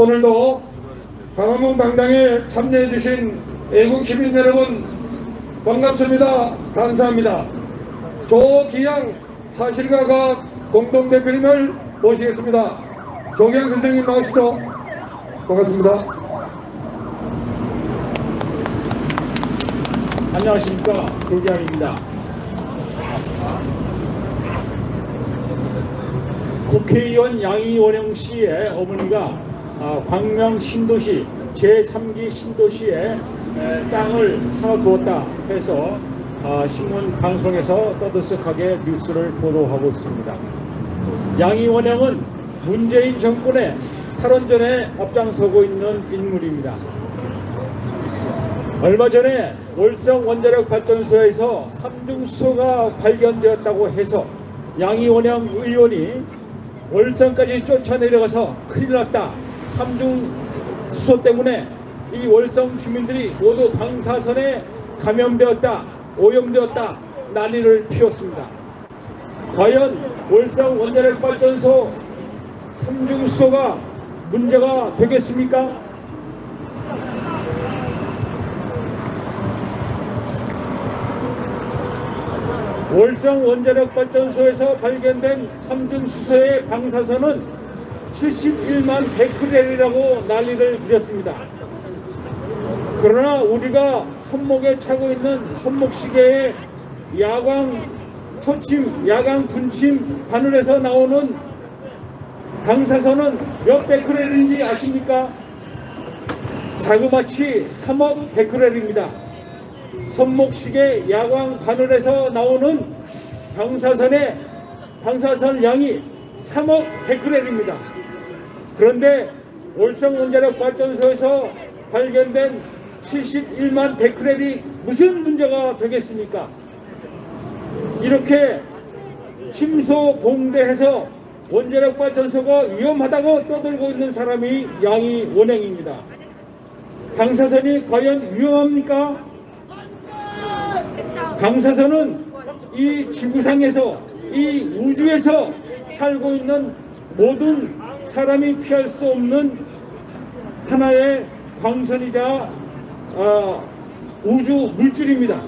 오늘도 광화문 강당에 참여해주신 애국 시민 여러분 반갑습니다. 감사합니다. 조기양 사실과 과학 공동대표님을 모시겠습니다. 조기양 선생님 나오시죠. 반갑습니다. 안녕하십니까, 조기양입니다. 국회의원 양이원영 씨의 어머니가 광명 신도시 제3기 신도시에 땅을 사두었다 해서 신문 방송에서 떠들썩하게 뉴스를 보도하고 있습니다. 양이원영은 문재인 정권의 탈원전에 앞장서고 있는 인물입니다. 얼마 전에 월성 원자력 발전소에서 삼중수소가 발견되었다고 해서 양이원영 의원이 월성까지 쫓아내려가서 큰일 났다, 삼중수소 때문에 이 월성 주민들이 모두 방사선에 감염되었다, 오염되었다 난리를 피웠습니다. 과연 월성 원자력 발전소 삼중수소가 문제가 되겠습니까? 월성 원자력 발전소에서 발견된 삼중수소의 방사선은 71만 베크렐이라고 난리를 부렸습니다. 그러나 우리가 손목에 차고 있는 손목시계의 야광 초침, 야광 분침 바늘에서 나오는 방사선은 몇 베크렐인지 아십니까? 자그마치 3억 베크렐입니다. 손목시계 야광 바늘에서 나오는 방사선 양이 3억 베크렐입니다. 그런데 월성 원자력 발전소에서 발견된 71만 베크렐이 무슨 문제가 되겠습니까? 이렇게 침소봉대해서 원자력 발전소가 위험하다고 떠들고 있는 사람이 양이원영입니다. 방사선이 과연 위험합니까? 방사선은 이 지구상에서, 이 우주에서 살고 있는 모든 사람이 피할 수 없는 하나의 광선이자 우주 물질입니다.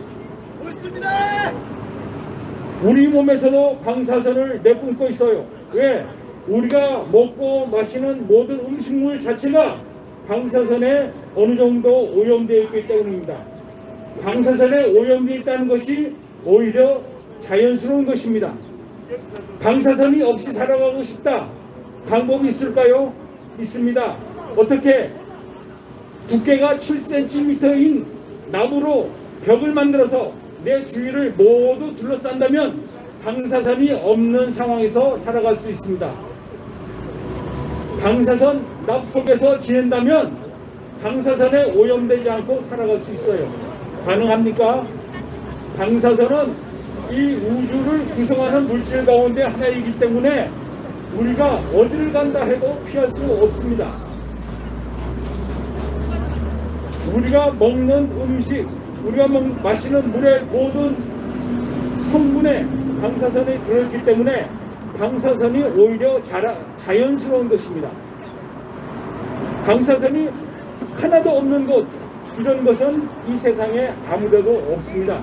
우리 몸에서도 방사선을 내뿜고 있어요. 왜? 우리가 먹고 마시는 모든 음식물 자체가 방사선에 어느 정도 오염되어 있기 때문입니다. 방사선에 오염되어 있다는 것이 오히려 자연스러운 것입니다. 방사선이 없이 살아가고 싶다. 방법이 있을까요? 있습니다. 어떻게? 두께가 7cm인 나무로 벽을 만들어서 내 주위를 모두 둘러싼다면 방사선이 없는 상황에서 살아갈 수 있습니다. 방사선 납 속에서 지낸다면 방사선에 오염되지 않고 살아갈 수 있어요. 가능합니까? 방사선은 이 우주를 구성하는 물질 가운데 하나이기 때문에 우리가 어디를 간다 해도 피할 수 없습니다. 우리가 먹는 음식, 우리가 마시는 물의 모든 성분에 방사선이 들어있기 때문에 방사선이 오히려 자연스러운 것입니다. 방사선이 하나도 없는 곳, 이런 것은 이 세상에 아무데도 없습니다.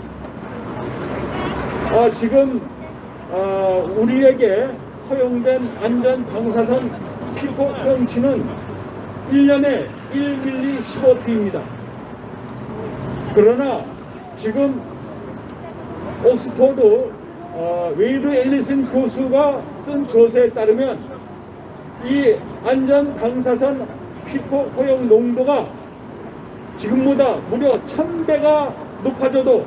지금 우리에게 허용된 안전 방사선 피폭 허용치는 1년에 1밀리 15T입니다. 그러나 지금 옥스포드 웨이드 앨리슨 교수가 쓴 조사에 따르면 이 안전 방사선 피폭 허용 농도가 지금보다 무려 1000배가 높아져도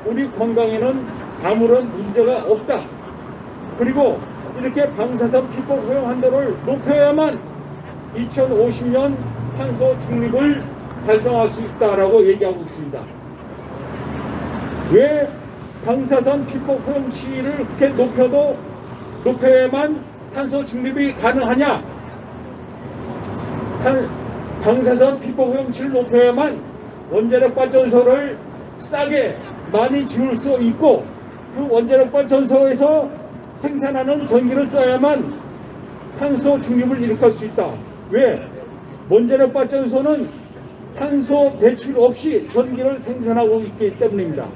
우리 건강에는 아무런 문제가 없다. 그리고 이렇게 방사선 피폭 허용 한도를 높여야만 2050년 탄소 중립을 달성할 수 있다라고 얘기하고 있습니다. 왜 방사선 피폭 허용치를 그렇게 높여야만 탄소 중립이 가능하냐? 방사선 피폭 허용치를 높여야만 원자력 발전소를 싸게 많이 지을 수 있고, 그 원자력 발전소에서 생산하는 전기를 써야만 탄소 중립을 일으킬 수 있다. 왜? 원자력 발전소는 탄소 배출 없이 전기를 생산하고 있기 때문입니다.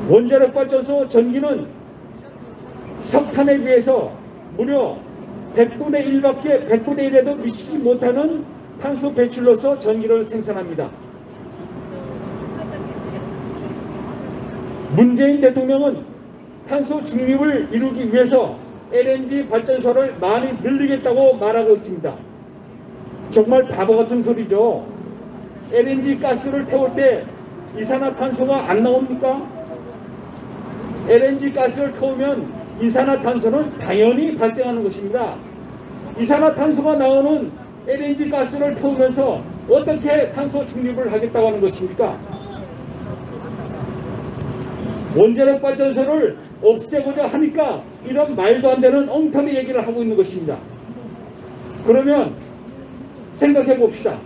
원자력 발전소 전기는 석탄에 비해서 무려 100분의 1밖에 100분의 1에도 미치지 못하는 탄소 배출로서 전기를 생산합니다. 문재인 대통령은 탄소 중립을 이루기 위해서 LNG 발전소를 많이 늘리겠다고 말하고 있습니다. 정말 바보 같은 소리죠. LNG 가스를 태울 때 이산화탄소가 안 나옵니까? LNG 가스를 태우면 이산화탄소는 당연히 발생하는 것입니다. 이산화탄소가 나오는 LNG 가스를 태우면서 어떻게 탄소 중립을 하겠다고 하는 것입니까? 원자력 발전소를 없애고자 하니까 이런 말도 안 되는 엉터리 얘기를 하고 있는 것입니다. 그러면 생각해 봅시다.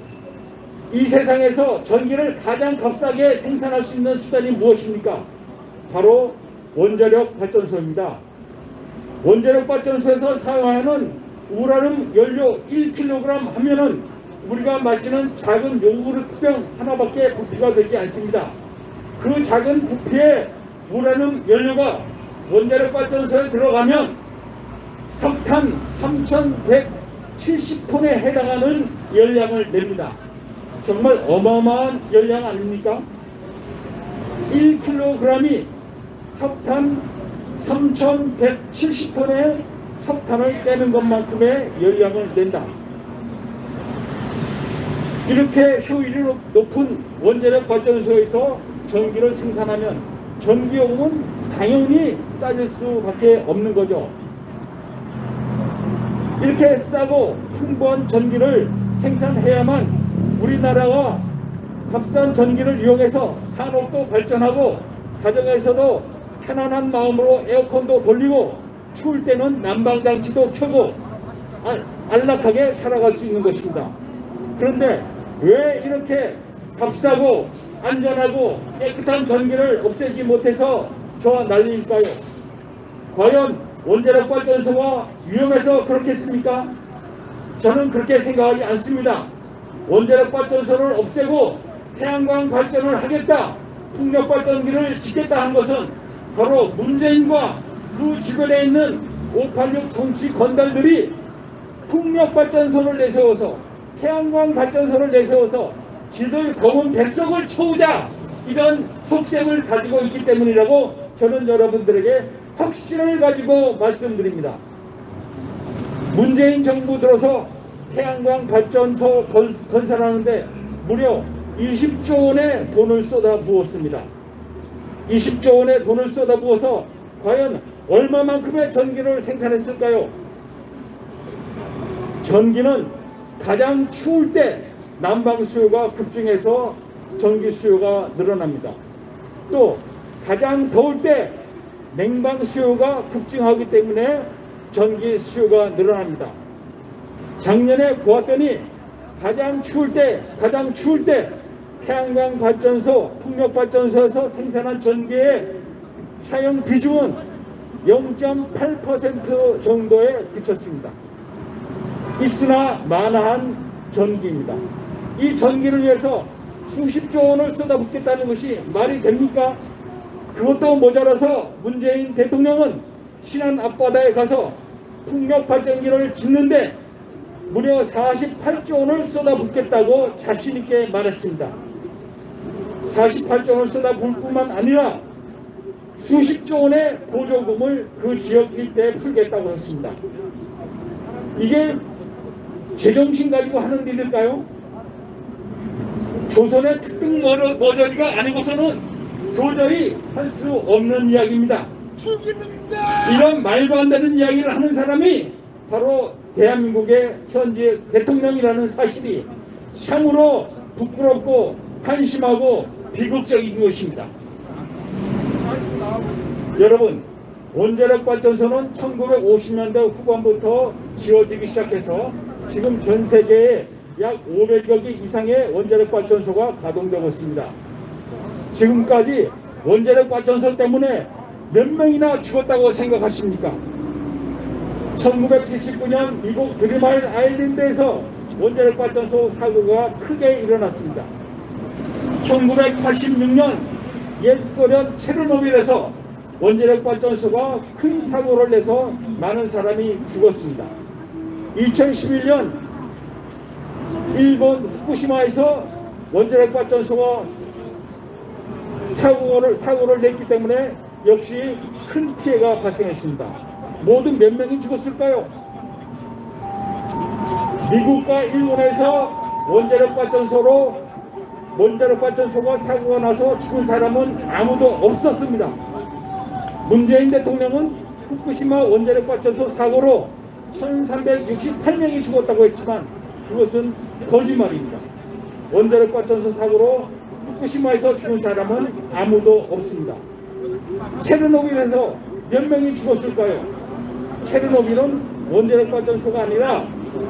이 세상에서 전기를 가장 값싸게 생산할 수 있는 수단이 무엇입니까? 바로 원자력 발전소입니다. 원자력 발전소에서 사용하는 우라늄 연료 1kg 하면은 우리가 마시는 작은 요구르트병 하나밖에 부피가 되지 않습니다. 그 작은 부피의 우라늄 연료가 원자력 발전소에 들어가면 석탄 3170톤에 해당하는 열량을 냅니다. 정말 어마어마한 열량 아닙니까? 1kg이 석탄 3170톤의 석탄을 떼는 것만큼의 열량을 낸다. 이렇게 효율이 높은 원자력 발전소에서 전기를 생산하면 전기요금은 당연히 싸질 수밖에 없는 거죠. 이렇게 싸고 풍부한 전기를 생산해야만 우리나라가 값싼 전기를 이용해서 산업도 발전하고 가정에서도 편안한 마음으로 에어컨도 돌리고 추울 때는 난방장치도 켜고 안락하게 살아갈 수 있는 것입니다. 그런데 왜 이렇게 값싸고 안전하고 깨끗한 전기를 없애지 못해서 저와 난리일까요? 과연 원자력 발전소가 위험해서 그렇겠습니까? 저는 그렇게 생각하지 않습니다. 원자력 발전소를 없애고 태양광 발전을 하겠다, 풍력 발전기를 짓겠다 한 것은 바로 문재인과 그 주변에 있는 586 정치 건달들이 풍력 발전소를 내세워서 태양광 발전소를 내세워서 지들 검은 백석을 쳐오자 이런 속셈을 가지고 있기 때문이라고 저는 여러분들에게 확신을 가지고 말씀드립니다. 문재인 정부 들어서 태양광 발전소 건설하는데 무려 20조 원의 돈을 쏟아부었습니다. 20조 원의 돈을 쏟아부어서 과연 얼마만큼의 전기를 생산했을까요? 전기는 가장 추울 때 난방 수요가 급증해서 전기 수요가 늘어납니다. 또 가장 더울 때 냉방 수요가 급증하기 때문에 전기 수요가 늘어납니다. 작년에 보았더니 가장 추울 때 태양광 발전소, 풍력 발전소에서 생산한 전기의 사용 비중은 0.8% 정도에 그쳤습니다. 있으나 마나한 전기입니다. 이 전기를 위해서 수십조 원을 쏟아붓겠다는 것이 말이 됩니까? 그것도 모자라서 문재인 대통령은 신안 앞바다에 가서 풍력 발전기를 짓는데 무려 48조 원을 쏟아붓겠다고 자신있게 말했습니다. 48조 원을 쏟아부을 뿐만 아니라 수십조 원의 보조금을 그 지역 일대에 풀겠다고 했습니다. 이게 제정신 가지고 하는 일일까요? 조선의 특등 머저리가 아니고서는 도저히 할 수 없는 이야기입니다. 이런 말도 안 되는 이야기를 하는 사람이 바로 대한민국의 현재 대통령이라는 사실이 참으로 부끄럽고 한심하고 비극적인 것입니다. 여러분, 원자력 발전소는 1950년대 후반부터 지어지기 시작해서 지금 전 세계에 약 500여 개 이상의 원자력 발전소가 가동되고 있습니다. 지금까지 원자력 발전소 때문에 몇 명이나 죽었다고 생각하십니까? 1979년 미국 드리마인 아일랜드에서 원자력 발전소 사고가 크게 일어났습니다. 1986년 옛 소련 체르노빌에서 원자력 발전소가 큰 사고를 내서 많은 사람이 죽었습니다. 2011년 일본 후쿠시마에서 원자력 발전소가 사고를 냈기 때문에 역시 큰 피해가 발생했습니다. 모두 몇 명이 죽었을까요? 미국과 일본에서 원자력 발전소가 사고가 나서 죽은 사람은 아무도 없었습니다. 문재인 대통령은 후쿠시마 원자력 발전소 사고로 1368명이 죽었다고 했지만 그것은 거짓말입니다. 원자력 발전소 사고로 후쿠시마에서 죽은 사람은 아무도 없습니다. 체르노빌에서 몇 명이 죽었을까요? 체르노빌은 원자력 발전소가 아니라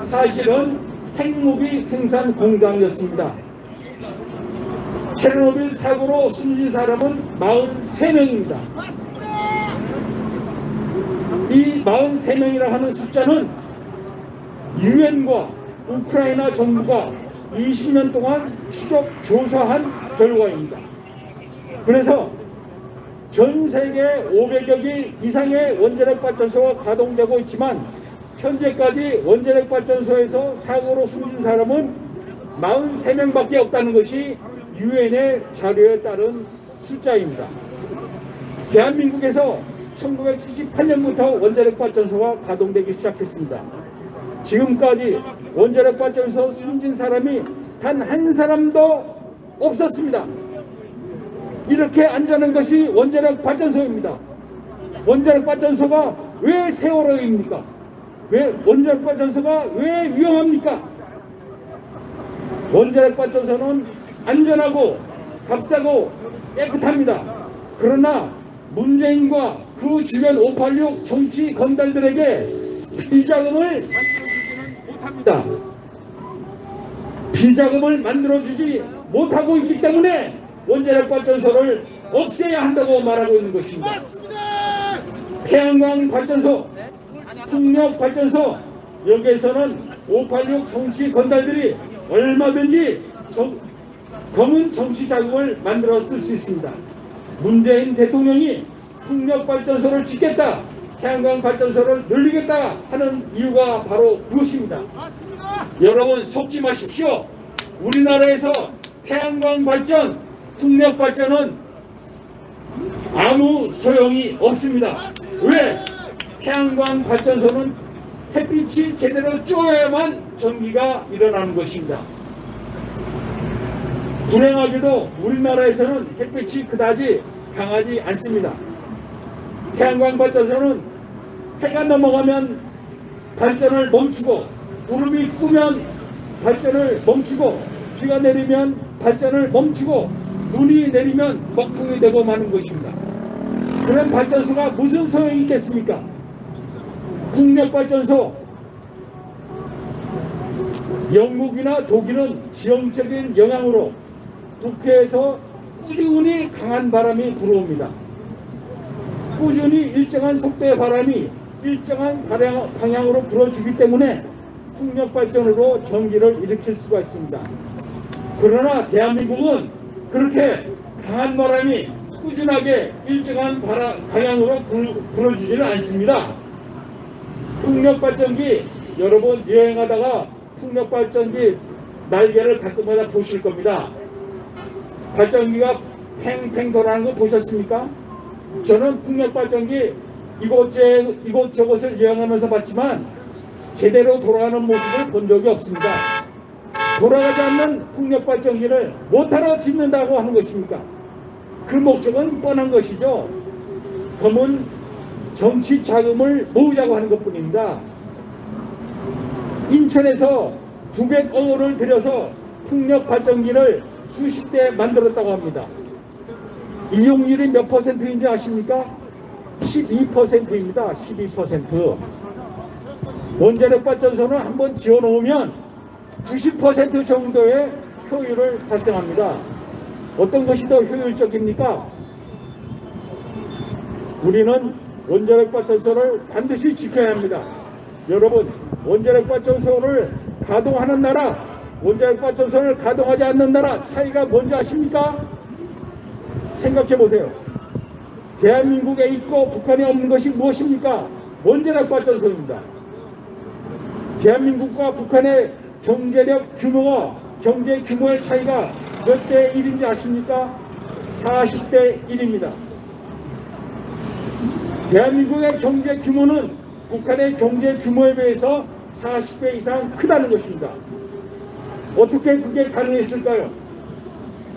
사실은 핵무기 생산 공장이었습니다. 체르노빌 사고로 숨진 사람은 43명입니다. 이 43명이라 하는 숫자는 유엔과 우크라이나 정부가 20년 동안 추적 조사한 결과입니다. 그래서 전 세계 500여 개 이상의 원자력 발전소가 가동되고 있지만 현재까지 원자력 발전소에서 사고로 숨진 사람은 43명밖에 없다는 것이 유엔의 자료에 따른 숫자입니다. 대한민국에서 1978년부터 원자력 발전소가 가동되기 시작했습니다. 지금까지 원자력 발전소 숨진 사람이 단 한 사람도 없었습니다. 이렇게 안전한 것이 원자력 발전소입니다. 원자력 발전소가 왜 세월호입니까? 원자력 발전소가 왜 위험합니까? 원자력 발전소는 안전하고 값싸고 깨끗합니다. 그러나 문재인과 그 주변 586 정치 건달들에게 비자금을 만들어주지는 못합니다. 비자금을 만들어주지 못하고 있기 때문에 원자력 발전소를 없애야 한다고 말하고 있는 것입니다. 태양광 발전소, 풍력 발전소, 여기에서는 586 정치 건달들이 얼마든지 검은 정치 자금을 만들어 쓸 수 있습니다. 문재인 대통령이 풍력 발전소를 짓겠다, 태양광 발전소를 늘리겠다 하는 이유가 바로 그것입니다. 여러분 속지 마십시오. 우리나라에서 태양광 발전, 풍력 발전은 아무 소용이 없습니다. 왜? 태양광 발전소는 햇빛이 제대로 쬐어야만 전기가 일어나는 것입니다. 불행하게도 우리나라에서는 햇빛이 그다지 강하지 않습니다. 태양광 발전소는 해가 넘어가면 발전을 멈추고, 구름이 뜨면 발전을 멈추고, 비가 내리면 발전을 멈추고, 눈이 내리면 먹통이 되고 마는 것입니다. 그런 발전소가 무슨 소용이 있겠습니까? 풍력발전소, 영국이나 독일은 지형적인 영향으로 북해에서 꾸준히 강한 바람이 불어옵니다. 꾸준히 일정한 속도의 바람이 일정한 방향으로 불어주기 때문에 풍력발전으로 전기를 일으킬 수가 있습니다. 그러나 대한민국은 그렇게 강한 바람이 꾸준하게 일정한 방향으로 불어주지는 않습니다. 풍력발전기, 여러분 여행하다가 풍력발전기 날개를 가끔마다 보실 겁니다. 발전기가 팽팽 돌아가는 거 보셨습니까? 저는 풍력발전기 이곳저곳을 여행하면서 봤지만 제대로 돌아가는 모습을 본 적이 없습니다. 돌아가지 않는 풍력발전기를 못하러 짓는다고 하는 것입니까? 그 목적은 뻔한 것이죠. 검은 정치 자금을 모으자고 하는 것뿐입니다. 인천에서 900억 원을 들여서 풍력발전기를 수십 대 만들었다고 합니다. 이용률이 몇 %인지 아십니까? 12%입니다. 12%. 원자력 발전소는 한번 지어놓으면 90% 정도의 효율을 발생합니다. 어떤 것이 더 효율적입니까? 우리는 원자력 발전소를 반드시 지켜야 합니다. 여러분, 원자력발전소를 가동하는 나라, 원자력발전소를 가동하지 않는 나라 차이가 뭔지 아십니까? 생각해 보세요. 대한민국에 있고 북한에 없는 것이 무엇입니까? 원자력발전소입니다. 대한민국과 북한의 경제력 규모와 경제 규모의 차이가 몇 대 1인지 아십니까? 40대 1입니다. 대한민국의 경제 규모는 북한의 경제 규모에 비해서 40배 이상 크다는 것입니다. 어떻게 그게 가능했을까요?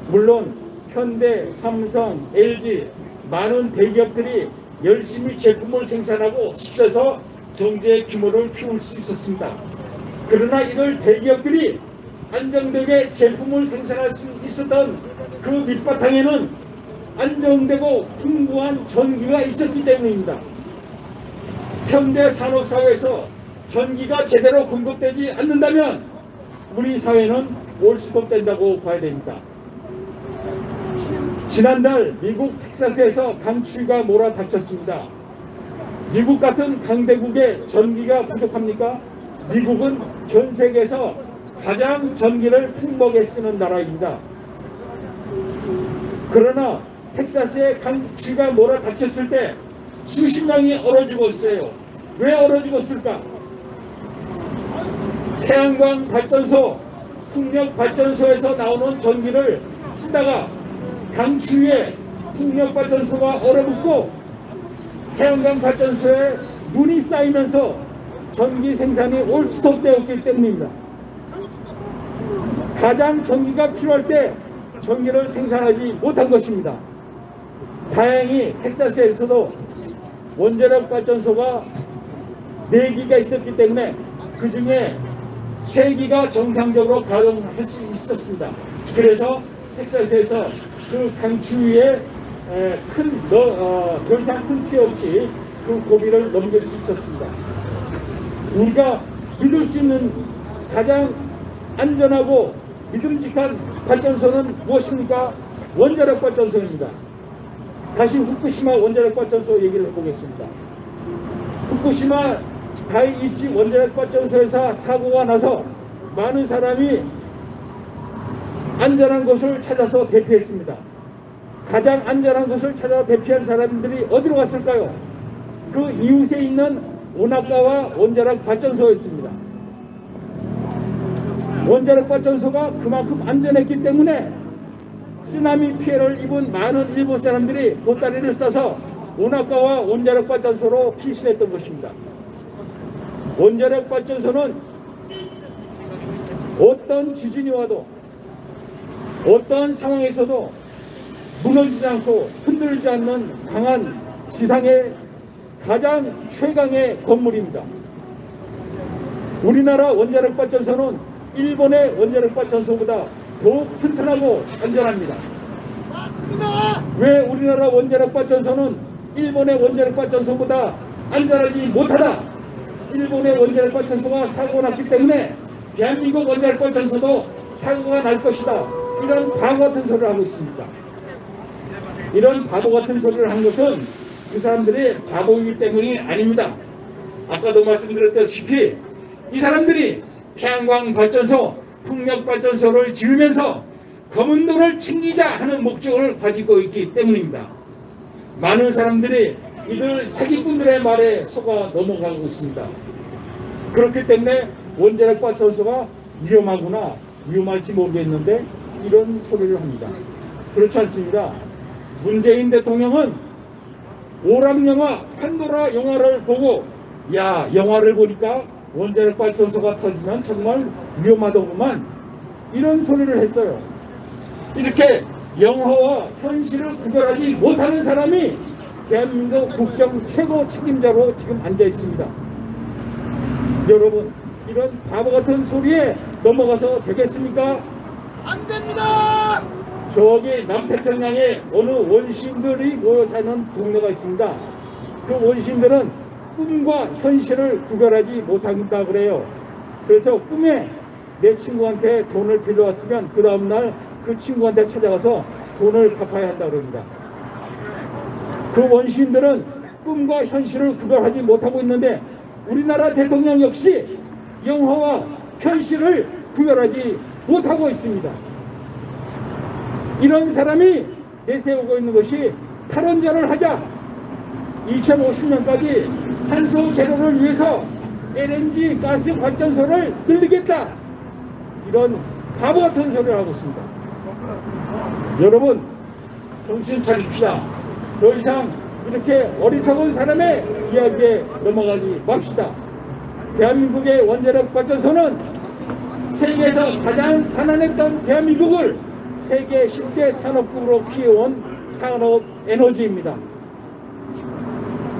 물론 현대, 삼성, LG 많은 대기업들이 열심히 제품을 생산하고 씻어서 경제 규모를 키울 수 있었습니다. 그러나 이들 대기업들이 안정되게 제품을 생산할 수 있었던 그 밑바탕에는 안정되고 풍부한 전기가 있었기 때문입니다. 현대 산업사회에서 전기가 제대로 공급되지 않는다면 우리 사회는 올스톱된다고 봐야 됩니다. 지난달 미국 텍사스에서 강추위가 몰아닥쳤습니다. 미국 같은 강대국에 전기가 부족합니까? 미국은 전 세계에서 가장 전기를 풍부하게 쓰는 나라입니다. 그러나 텍사스에 강추위가 몰아닥쳤을 때 수십 명이 얼어 죽었어요. 왜 얼어 죽었을까? 태양광 발전소, 풍력 발전소에서 나오는 전기를 쓰다가 강추위에 풍력 발전소가 얼어붙고 태양광 발전소에 눈이 쌓이면서 전기 생산이 올스톱되었기 때문입니다. 가장 전기가 필요할 때 전기를 생산하지 못한 것입니다. 다행히 텍사스에서도 원자력 발전소가 4기가 있었기 때문에 그 중에 3기가 정상적으로 가동할 수 있었습니다. 그래서 텍사스에서 그 강추위에 더 이상 큰 피해 없이 그 고비를 넘길 수 있었습니다. 우리가 믿을 수 있는 가장 안전하고 믿음직한 발전소는 무엇입니까? 원자력 발전소입니다. 다시 후쿠시마 원자력 발전소 얘기를 해보겠습니다. 후쿠시마 다이이치 원자력 발전소에서 사고가 나서 많은 사람이 안전한 곳을 찾아서 대피했습니다. 가장 안전한 곳을 찾아 대피한 사람들이 어디로 갔을까요? 그 이웃에 있는 오나카와 원자력 발전소였습니다. 원자력 발전소가 그만큼 안전했기 때문에 쓰나미 피해를 입은 많은 일본 사람들이 보따리를 싸서 오나카와 원자력 발전소로 피신했던 것입니다. 원자력 발전소는 어떤 지진이 와도 어떤 상황에서도 무너지지 않고 흔들리지 않는 강한 지상의 가장 최강의 건물입니다. 우리나라 원자력 발전소는 일본의 원자력 발전소보다 더욱 튼튼하고 안전합니다. 맞습니다. 왜 우리나라 원자력 발전소는 일본의 원자력 발전소보다 안전하지 못하다? 일본의 원자력 발전소가 사고가 났기 때문에 대한민국 원자력 발전소도 사고가 날 것이다. 이런 바보 같은 소리를 하고 있습니다. 이런 바보 같은 소리를 한 것은 그 사람들이 바보이기 때문이 아닙니다. 아까도 말씀드렸다시피 이 사람들이 태양광 발전소, 풍력 발전소를 지으면서 검은 돈을 챙기자 하는 목적을 가지고 있기 때문입니다. 많은 사람들이 이들 사기꾼들의 말에 속아 넘어가고 있습니다. 그렇기 때문에 원자력 발전소가 위험하구나, 위험할지 모르겠는데 이런 소리를 합니다. 그렇지 않습니다. 문재인 대통령은 오락영화 판도라 영화를 보고 야, 영화를 보니까 원자력 발전소가 터지면 정말 위험하더구만 이런 소리를 했어요. 이렇게 영화와 현실을 구별하지 못하는 사람이 대한민국 국정 최고 책임자로 지금 앉아 있습니다. 여러분, 이런 바보 같은 소리에 넘어가서 되겠습니까? 안 됩니다. 저기 남태평양에 어느 원시인들이 모여 사는 동네가 있습니다. 그 원시인들은 꿈과 현실을 구별하지 못한다 그래요. 그래서 꿈에 내 친구한테 돈을 빌려왔으면 그 다음날 그 친구한테 찾아가서 돈을 갚아야 한다 그럽니다. 그 원시인들은 꿈과 현실을 구별하지 못하고 있는데 우리나라 대통령 역시 영화와 현실을 구별하지 못하고 있습니다. 이런 사람이 내세우고 있는 것이 탈원전을 하자, 2050년까지 탄소 제로를 위해서 LNG 가스 발전소를 늘리겠다, 이런 바보 같은 소리를 하고 있습니다. 여러분, 정신 차립시다. 더 이상 이렇게 어리석은 사람의 이야기에 넘어가지 맙시다. 대한민국의 원자력 발전소는 세계에서 가장 가난했던 대한민국을 세계 10대 산업국으로 키워온 산업 에너지입니다.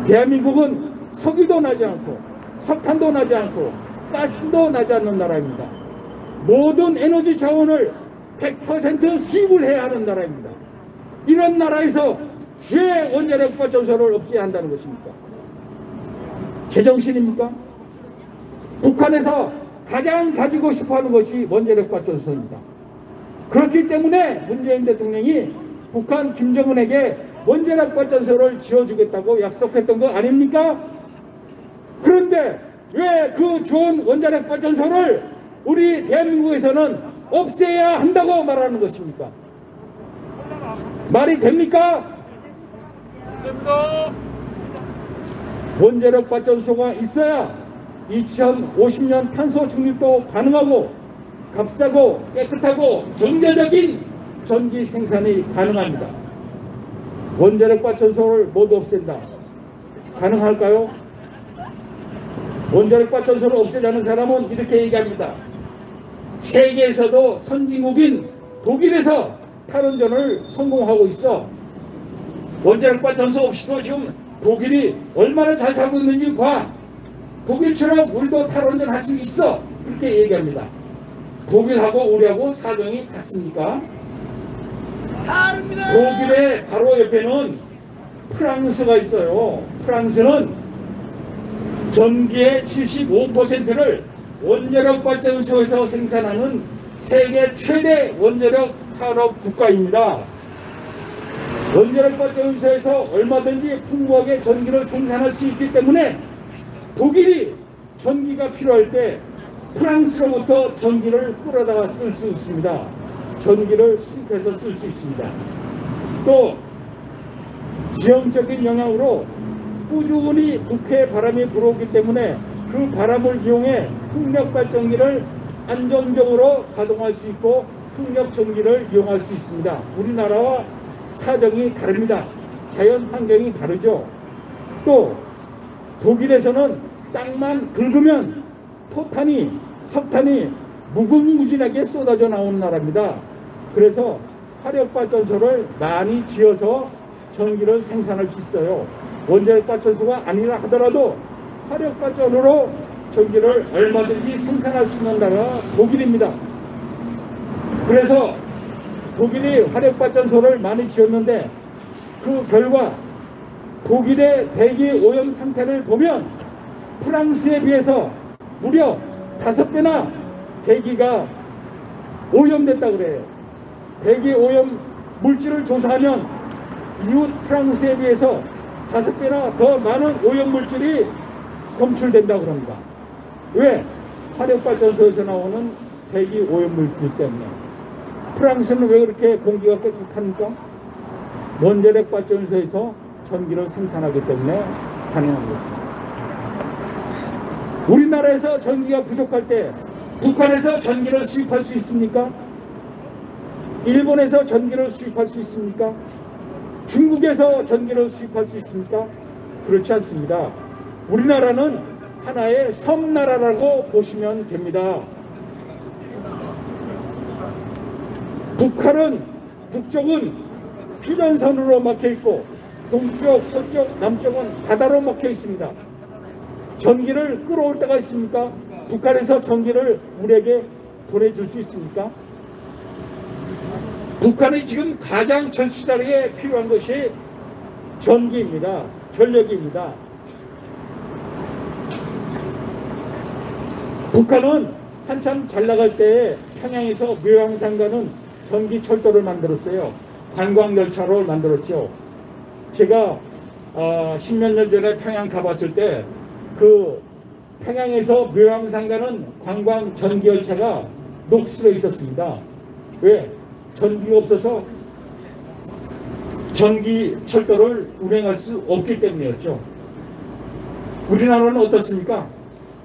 대한민국은 석유도 나지 않고 석탄도 나지 않고 가스도 나지 않는 나라입니다. 모든 에너지 자원을 100% 수입을 해야 하는 나라입니다. 이런 나라에서 왜 원자력 발전소를 없애야 한다는 것입니까? 제정신입니까? 북한에서 가장 가지고 싶어하는 것이 원자력 발전소입니다. 그렇기 때문에 문재인 대통령이 북한 김정은에게 원자력 발전소를 지어주겠다고 약속했던 거 아닙니까? 그런데 왜 그 좋은 원자력 발전소를 우리 대한민국에서는 없애야 한다고 말하는 것입니까? 말이 됩니까? 원자력 발전소가 있어야 2050년 탄소 중립도 가능하고 값싸고 깨끗하고 경제적인 전기 생산이 가능합니다. 원자력 발전소를 모두 없앤다. 가능할까요? 원자력 발전소를 없애자는 사람은 이렇게 얘기합니다. 세계에서도 선진국인 독일에서 탈원전을 성공하고 있어. 원자력 발전소 없이도 지금 독일이 얼마나 잘 살고 있는지 봐. 독일처럼 우리도 탈원전 할 수 있어. 그렇게 얘기합니다. 독일하고 우리하고 사정이 같습니까? 다릅니다. 독일의 바로 옆에는 프랑스가 있어요. 프랑스는 전기의 75%를 원자력 발전소에서 생산하는 세계 최대 원자력 산업 국가입니다. 원자력 발전소에서 얼마든지 풍부하게 전기를 생산할 수 있기 때문에 독일이 전기가 필요할 때 프랑스로부터 전기를 끌어다가 쓸 수 있습니다. 전기를 수입해서 쓸 수 있습니다. 또 지형적인 영향으로 꾸준히 북해 바람이 불어오기 때문에 그 바람을 이용해 풍력발전기를 안정적으로 가동할 수 있고 풍력전기를 이용할 수 있습니다. 우리나라와 사정이 다릅니다. 자연 환경이 다르죠. 또 독일에서는 땅만 긁으면 토탄이 석탄이 무궁무진하게 쏟아져 나오는 나라입니다. 그래서 화력발전소를 많이 지어서 전기를 생산할 수 있어요. 원자력 발전소가 아니라 하더라도 화력발전으로 전기를 얼마든지 생산할 수 있는 나라가 독일입니다. 그래서 독일이 화력발전소를 많이 지었는데 그 결과 독일의 대기 오염 상태를 보면 프랑스에 비해서 무려 5배나 대기가 오염됐다 그래요. 대기 오염 물질을 조사하면 이웃 프랑스에 비해서 5배나 더 많은 오염 물질이 검출된다고 합니다. 왜? 화력발전소에서 나오는 대기 오염 물질 때문에. 프랑스는 왜 그렇게 공기가 깨끗합니까? 원자력 발전소에서 전기를 생산하기 때문에 가능한 것입니다. 우리나라에서 전기가 부족할 때 북한에서 전기를 수입할 수 있습니까? 일본에서 전기를 수입할 수 있습니까? 중국에서 전기를 수입할 수 있습니까? 그렇지 않습니다. 우리나라는 하나의 섬나라라고 보시면 됩니다. 북쪽은 휴전선으로 막혀있고 동쪽, 서쪽, 남쪽은 바다로 막혀 있습니다. 전기를 끌어올 때가 있습니까? 북한에서 전기를 우리에게 보내줄 수 있습니까? 북한이 지금 가장 절실하게 필요한 것이 전기입니다. 전력입니다. 북한은 한참 잘 나갈 때에 평양에서 묘양산 가는 전기 철도를 만들었어요. 관광열차로 만들었죠. 제가 10몇 년 전에 평양 가봤을 때 그 평양에서 묘양산 가는 관광 전기열차가 녹슬어 있었습니다. 왜? 전기가 없어서 전기철도를 운행할 수 없기 때문이었죠. 우리나라는 어떻습니까?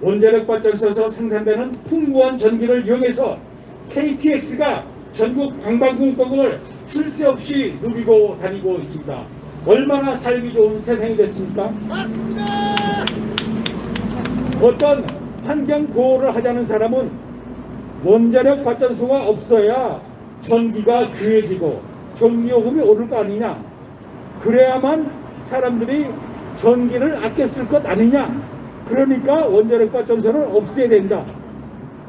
원자력 발전소에서 생산되는 풍부한 전기를 이용해서 KTX가 전국 방방공법을 쉴 새 없이 누비고 다니고 있습니다. 얼마나 살기 좋은 세상이 됐습니까? 맞습니다. 어떤 환경 보호를 하자는 사람은 원자력 발전소가 없어야 전기가 귀해지고 전기요금이 오를 거 아니냐, 그래야만 사람들이 전기를 아껴 쓸 것 아니냐, 그러니까 원자력 발전소를 없애야 된다,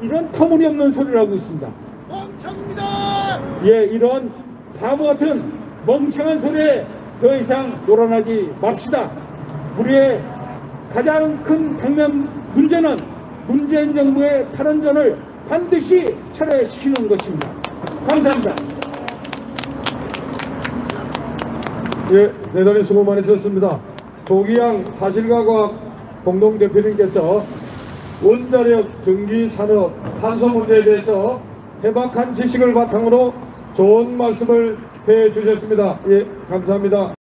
이런 터무니없는 소리를 하고 있습니다. 멍청입니다. 예, 이런 바보 같은 멍청한 소리에 더 이상 놀아나지 맙시다. 우리의 가장 큰 당면 문제는 문재인 정부의 탈원전을 반드시 철회시키는 것입니다. 감사합니다. 예, 대단히 수고 많으셨습니다. 조기양 사실과과학 공동대표님께서 원자력, 전기산업, 탄소 문제에 대해서 해박한 지식을 바탕으로 좋은 말씀을 해주셨습니다. 예, 감사합니다.